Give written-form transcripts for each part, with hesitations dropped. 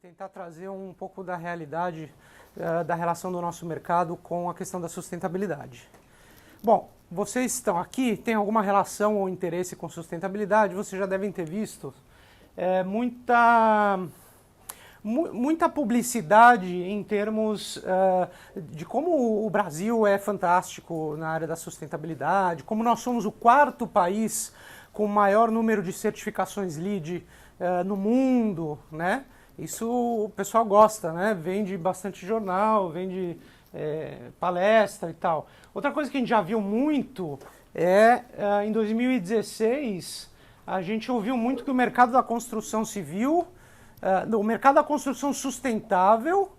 tentar trazer um pouco da realidade da relação do nosso mercado com a questão da sustentabilidade. Bom, vocês estão aqui, têm alguma relação ou interesse com sustentabilidade, vocês já devem ter visto muita publicidade em termos de como o Brasil é fantástico na área da sustentabilidade, como nós somos o quarto país com o maior número de certificações LEED no mundo, né? Isso o pessoal gosta, né? Vende bastante jornal, vende palestra e tal. Outra coisa que a gente já viu muito em 2016, a gente ouviu muito que o mercado da construção civil, o mercado da construção sustentável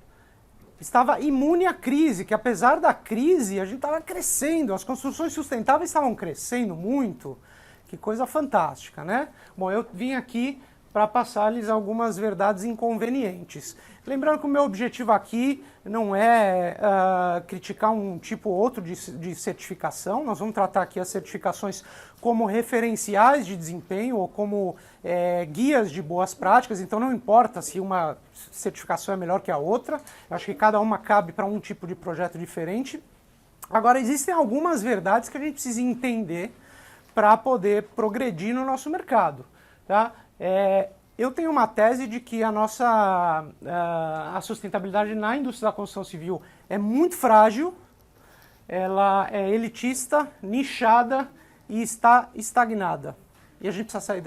estava imune à crise, que apesar da crise a gente estava crescendo, as construções sustentáveis estavam crescendo muito. Que coisa fantástica, né? Bom, eu vim aqui para passar-lhes algumas verdades inconvenientes. Lembrando que o meu objetivo aqui não é criticar um tipo ou outro de certificação, nós vamos tratar aqui as certificações como referenciais de desempenho ou como guias de boas práticas, então não importa se uma certificação é melhor que a outra, eu acho que cada uma cabe para um tipo de projeto diferente. Agora, existem algumas verdades que a gente precisa entender para poder progredir no nosso mercado, tá? Eu tenho uma tese de que a sustentabilidade na indústria da construção civil é muito frágil, ela é elitista, nichada e está estagnada. E a gente precisa sair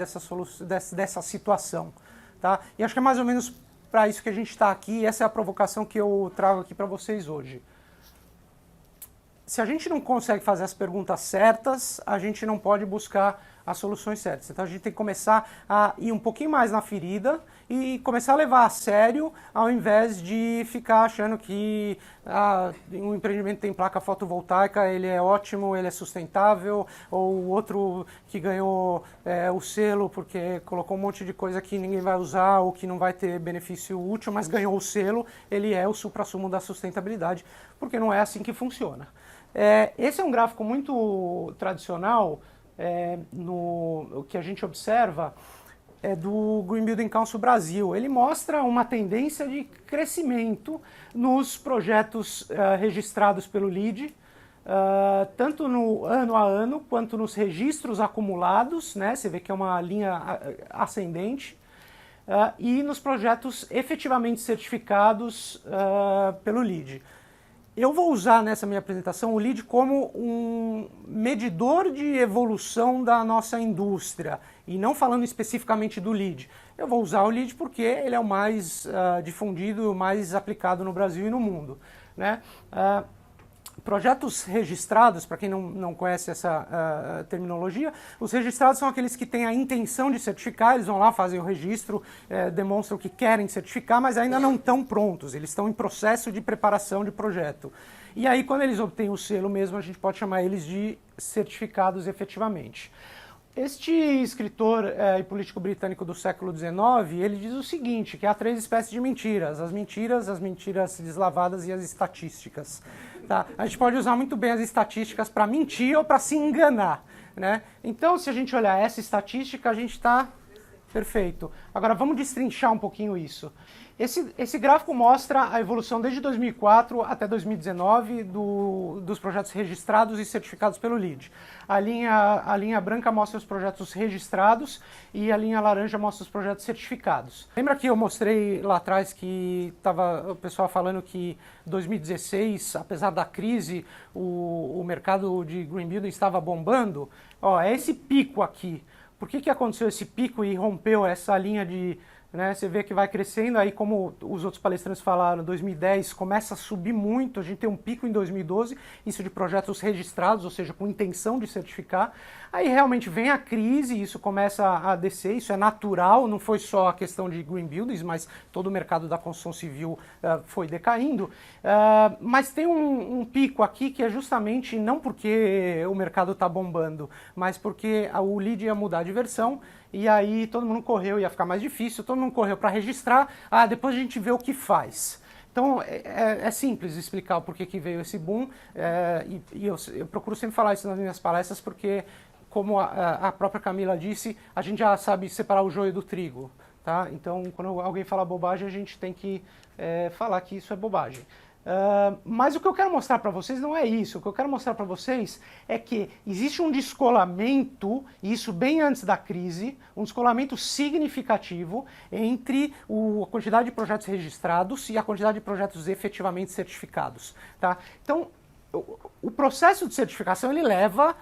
dessa situação, tá? E acho que é mais ou menos para isso que a gente está aqui, e essa é a provocação que eu trago aqui para vocês hoje. Se a gente não consegue fazer as perguntas certas, a gente não pode buscar as soluções certas. Então a gente tem que começar a ir um pouquinho mais na ferida e começar a levar a sério, ao invés de ficar achando que um empreendimento tem placa fotovoltaica, ele é ótimo, ele é sustentável, ou o outro que ganhou o selo porque colocou um monte de coisa que ninguém vai usar ou que não vai ter benefício útil, mas ganhou o selo, ele é o suprassumo da sustentabilidade, porque não é assim que funciona. Esse é um gráfico muito tradicional, o que a gente observa do Green Building Council Brasil. Ele mostra uma tendência de crescimento nos projetos registrados pelo LEED, tanto no ano a ano quanto nos registros acumulados, né? Você vê que é uma linha ascendente, e nos projetos efetivamente certificados pelo LEED. Eu vou usar nessa minha apresentação o LEED como um medidor de evolução da nossa indústria, e não falando especificamente do LEED. Eu vou usar o LEED porque ele é o mais difundido e o mais aplicado no Brasil e no mundo, né? Projetos registrados, para quem não conhece essa terminologia, os registrados são aqueles que têm a intenção de certificar, eles vão lá, fazem o registro, demonstram que querem certificar, mas ainda não estão prontos, eles estão em processo de preparação de projeto. E aí, quando eles obtêm o selo mesmo, a gente pode chamar eles de certificados efetivamente. Este escritor e político britânico do século XIX, ele diz o seguinte, que há três espécies de mentiras: as mentiras deslavadas e as estatísticas. Tá? A gente pode usar muito bem as estatísticas para mentir ou para se enganar, né? Então, se a gente olhar essa estatística, a gente está perfeito. Agora, vamos destrinchar um pouquinho isso. Esse gráfico mostra a evolução desde 2004 até 2019 dos projetos registrados e certificados pelo LEED. A linha branca mostra os projetos registrados e a linha laranja mostra os projetos certificados. Lembra que eu mostrei lá atrás que estava o pessoal falando que 2016, apesar da crise, o mercado de Green Building estava bombando? É esse pico aqui. Por que aconteceu esse pico e rompeu essa linha de... Você vê que vai crescendo, aí como os outros palestrantes falaram, 2010 começa a subir muito, a gente tem um pico em 2012, isso de projetos registrados, ou seja, com intenção de certificar. Aí realmente vem a crise e isso começa a descer, isso é natural, não foi só a questão de green buildings, mas todo o mercado da construção civil foi decaindo. Mas tem um pico aqui que é justamente não porque o mercado está bombando, mas porque o LEED ia mudar de versão, e aí todo mundo correu, ia ficar mais difícil, todo mundo correu para registrar, depois a gente vê o que faz. Então é simples explicar o porquê que veio esse boom, e eu procuro sempre falar isso nas minhas palestras, porque, como a própria Camila disse, a gente já sabe separar o joio do trigo. tá? Então, quando alguém fala bobagem, a gente tem que falar que isso é bobagem. Mas o que eu quero mostrar para vocês não é isso. O que eu quero mostrar para vocês é que existe um descolamento, e isso bem antes da crise, um descolamento significativo entre a quantidade de projetos registrados e a quantidade de projetos efetivamente certificados. Tá? Então, o processo de certificação ele leva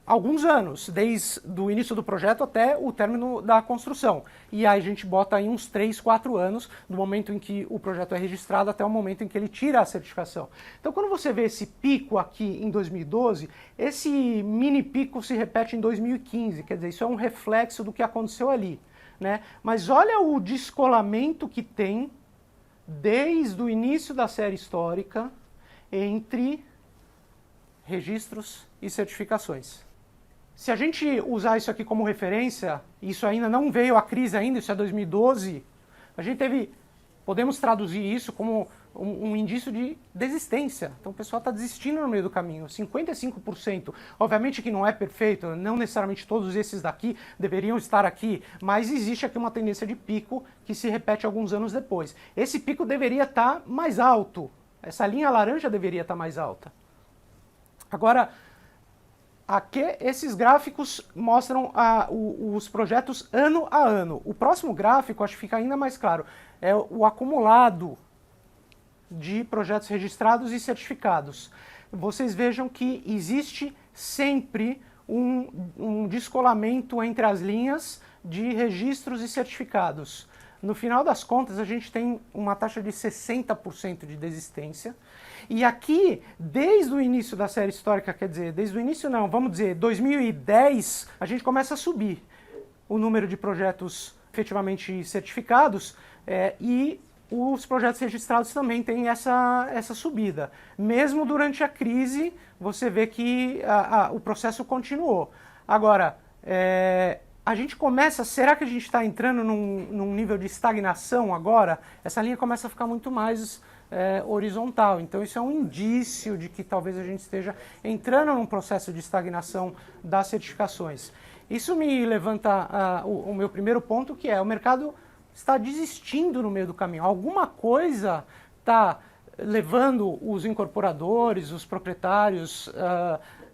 alguns anos, desde o início do projeto até o término da construção. E aí a gente bota aí uns 3, 4 anos, do momento em que o projeto é registrado até o momento em que ele tira a certificação. Então quando você vê esse pico aqui em 2012, esse mini pico se repete em 2015, quer dizer, isso é um reflexo do que aconteceu ali, né? Mas olha o descolamento que tem desde o início da série histórica entre registros e certificações. Se a gente usar isso aqui como referência, isso ainda não veio a crise ainda, isso é 2012, a gente podemos traduzir isso como um indício de desistência. Então o pessoal está desistindo no meio do caminho, 55%. Obviamente que não é perfeito, não necessariamente todos esses daqui deveriam estar aqui, mas existe aqui uma tendência de pico que se repete alguns anos depois. Esse pico deveria estar mais alto. Essa linha laranja deveria estar mais alta. Agora, aqui esses gráficos mostram os projetos ano a ano. O próximo gráfico, acho que fica ainda mais claro, é o acumulado de projetos registrados e certificados. Vocês vejam que existe sempre um descolamento entre as linhas de registros e certificados. No final das contas, a gente tem uma taxa de 60% de desistência. E aqui, desde o início da série histórica, quer dizer, desde o início não, vamos dizer, 2010, a gente começa a subir o número de projetos efetivamente certificados e os projetos registrados também têm essa subida. Mesmo durante a crise, você vê que o processo continuou. Agora, a gente começa, será que a gente está entrando num nível de estagnação agora? Essa linha começa a ficar muito mais horizontal, então isso é um indício de que talvez a gente esteja entrando num processo de estagnação das certificações. Isso me levanta o meu primeiro ponto, que é o mercado está desistindo no meio do caminho. Alguma coisa está levando os incorporadores, os proprietários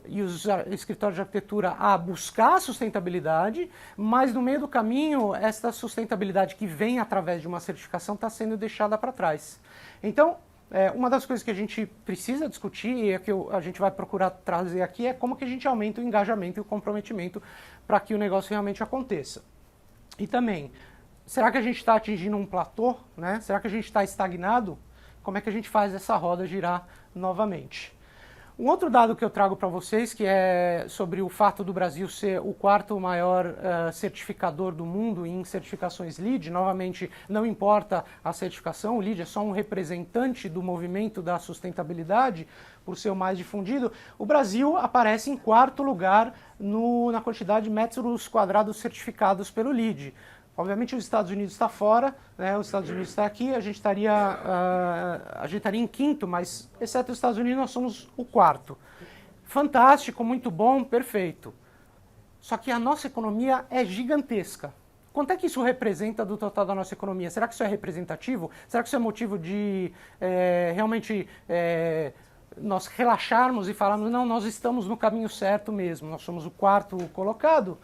e os escritórios de arquitetura a buscar a sustentabilidade, mas no meio do caminho, essa sustentabilidade que vem através de uma certificação está sendo deixada para trás. Então, uma das coisas que a gente precisa discutir e que a gente vai procurar trazer aqui é como que a gente aumenta o engajamento e o comprometimento para que o negócio realmente aconteça. E também, será que a gente está atingindo um platô, né? Será que a gente está estagnado? Como é que a gente faz essa roda girar novamente? Um outro dado que eu trago para vocês, que é sobre o fato do Brasil ser o quarto maior certificador do mundo em certificações LEED. Novamente, não importa a certificação, o LEED é só um representante do movimento da sustentabilidade, por ser o mais difundido. O Brasil aparece em quarto lugar na quantidade de metros quadrados certificados pelo LEED. Obviamente os Estados Unidos está fora, né? Os Estados Unidos está aqui, a gente estaria em quinto, mas exceto os Estados Unidos nós somos o quarto. Fantástico, muito bom, perfeito. Só que a nossa economia é gigantesca. Quanto é que isso representa do total da nossa economia? Será que isso é representativo? Será que isso é motivo de realmente nós relaxarmos e falarmos, não, nós estamos no caminho certo mesmo, nós somos o quarto colocado?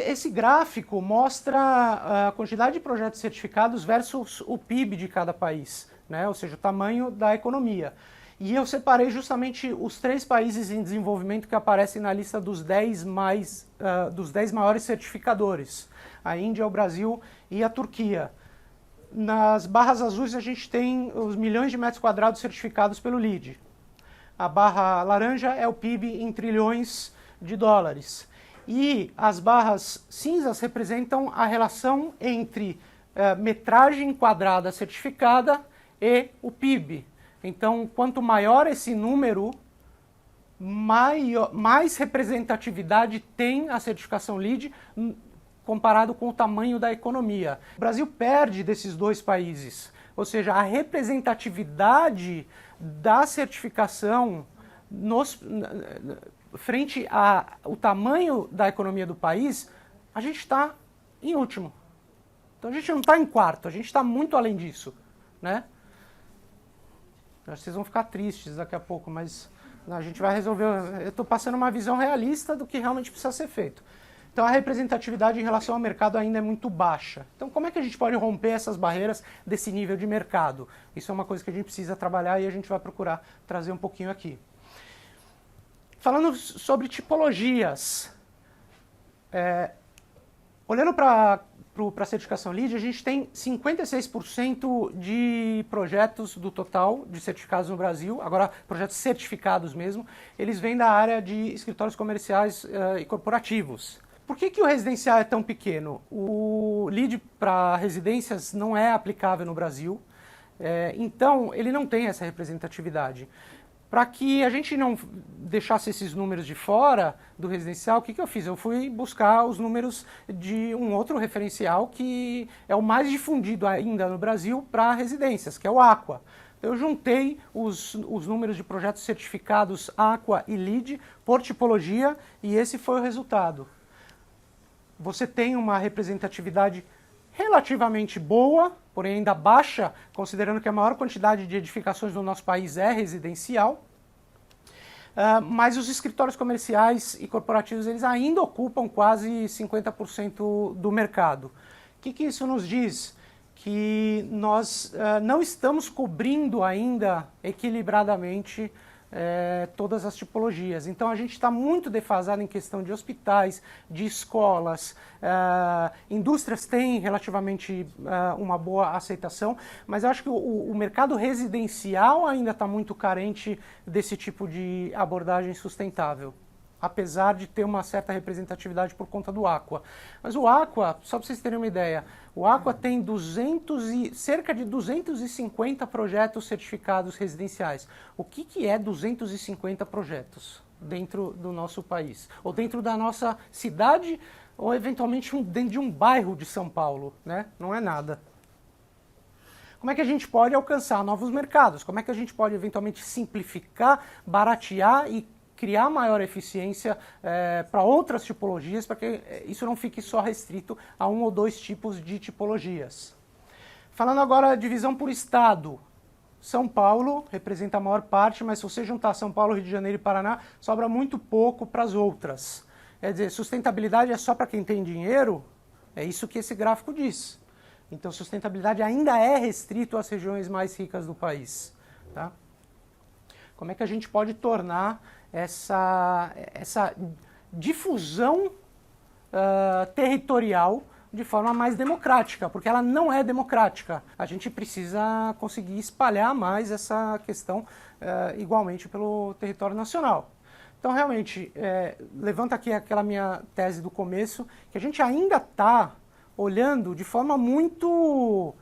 Esse gráfico mostra a quantidade de projetos certificados versus o PIB de cada país, né? Ou seja, o tamanho da economia. E eu separei justamente os 3 países em desenvolvimento que aparecem na lista dos 10 maiores certificadores. A Índia, o Brasil e a Turquia. Nas barras azuis a gente tem os milhões de metros quadrados certificados pelo LEED. A barra laranja é o PIB em trilhões de dólares. E as barras cinzas representam a relação entre metragem quadrada certificada e o PIB. Então, quanto maior esse número, mais representatividade tem a certificação LEED comparado com o tamanho da economia. O Brasil perde desses 2 países, ou seja, a representatividade da certificação frente ao tamanho da economia do país, a gente está em último. Então a gente não está em quarto, a gente está muito além disso, né? Acho que vocês vão ficar tristes daqui a pouco, mas a gente vai resolver. Eu estou passando uma visão realista do que realmente precisa ser feito. Então a representatividade em relação ao mercado ainda é muito baixa. Então como é que a gente pode romper essas barreiras desse nível de mercado? Isso é uma coisa que a gente precisa trabalhar e a gente vai procurar trazer um pouquinho aqui. Falando sobre tipologias, olhando para a certificação LEED, a gente tem 56% de projetos do total de certificados no Brasil, agora projetos certificados mesmo, eles vêm da área de escritórios comerciais e corporativos. Por que o residencial é tão pequeno? O LEED para residências não é aplicável no Brasil, então ele não tem essa representatividade. Para que a gente não deixasse esses números de fora do residencial, o que eu fiz? Eu fui buscar os números de um outro referencial que é o mais difundido ainda no Brasil para residências, que é o Aqua. Eu juntei os números de projetos certificados Aqua e LEED por tipologia e esse foi o resultado. Você tem uma representatividade relativamente boa, porém ainda baixa, considerando que a maior quantidade de edificações no nosso país é residencial. Mas os escritórios comerciais e corporativos eles ainda ocupam quase 50% do mercado. O que isso nos diz? Que nós não estamos cobrindo ainda equilibradamente todas as tipologias. Então a gente está muito defasado em questão de hospitais, de escolas, indústrias têm relativamente uma boa aceitação, mas eu acho que o mercado residencial ainda está muito carente desse tipo de abordagem sustentável, apesar de ter uma certa representatividade por conta do Aqua. Mas o Aqua, só para vocês terem uma ideia, o Aqua tem cerca de 250 projetos certificados residenciais. O que é 250 projetos dentro do nosso país? Ou dentro da nossa cidade, ou eventualmente dentro de um bairro de São Paulo, né? Não é nada. Como é que a gente pode alcançar novos mercados? Como é que a gente pode eventualmente simplificar, baratear e criar maior eficiência para outras tipologias, para que isso não fique só restrito a um ou dois tipos de tipologias. Falando agora divisão por estado, São Paulo representa a maior parte, mas se você juntar São Paulo, Rio de Janeiro e Paraná, sobra muito pouco para as outras. Quer dizer, sustentabilidade é só para quem tem dinheiro? É isso que esse gráfico diz. Então, sustentabilidade ainda é restrito às regiões mais ricas do país. Tá? Como é que a gente pode tornar essa difusão territorial de forma mais democrática, porque ela não é democrática. A gente precisa conseguir espalhar mais essa questão igualmente pelo território nacional. Então, realmente, levanta aqui aquela minha tese do começo, que a gente ainda está olhando de forma muito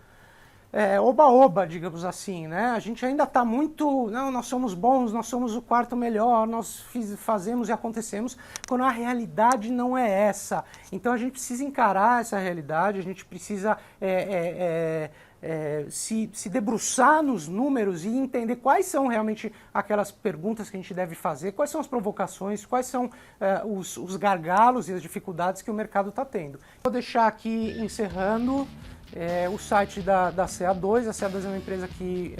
oba-oba, digamos assim, né? A gente ainda está muito, não, nós somos bons, nós somos o quarto melhor, nós fazemos e acontecemos, quando a realidade não é essa. Então a gente precisa encarar essa realidade, a gente precisa se debruçar nos números e entender quais são realmente aquelas perguntas que a gente deve fazer, quais são as provocações, quais são os gargalos e as dificuldades que o mercado está tendo. Vou deixar aqui encerrando o site da CA2. A CA2 é uma empresa que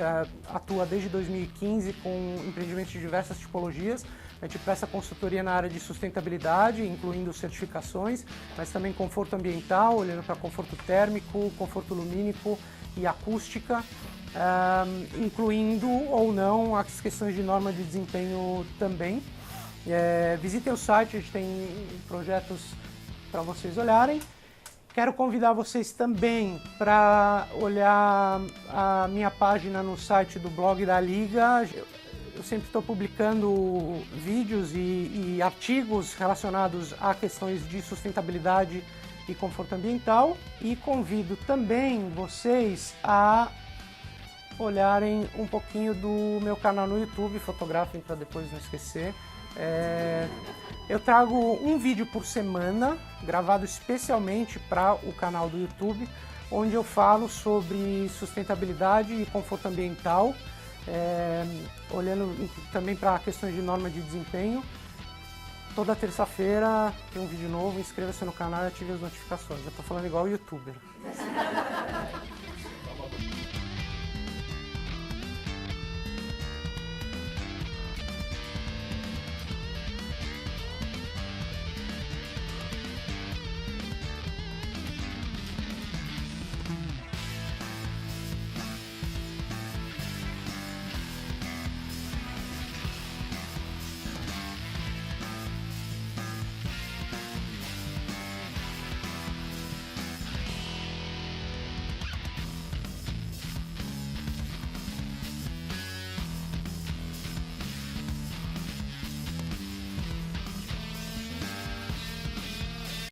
atua desde 2015 com empreendimentos de diversas tipologias. A gente presta consultoria na área de sustentabilidade, incluindo certificações, mas também conforto ambiental, olhando para conforto térmico, conforto lumínico e acústica, incluindo ou não as questões de norma de desempenho também. Visitem o site, a gente tem projetos para vocês olharem. Quero convidar vocês também para olhar a minha página no site do blog da Liga. Eu sempre estou publicando vídeos e artigos relacionados a questões de sustentabilidade e conforto ambiental. E convido também vocês a olharem um pouquinho do meu canal no YouTube, fotografem para depois não esquecer. Eu trago um vídeo por semana, gravado especialmente para o canal do YouTube, onde eu falo sobre sustentabilidade e conforto ambiental, olhando também para questões de norma de desempenho. Toda terça-feira tem um vídeo novo, inscreva-se no canal e ative as notificações. Eu tô falando igual youtuber.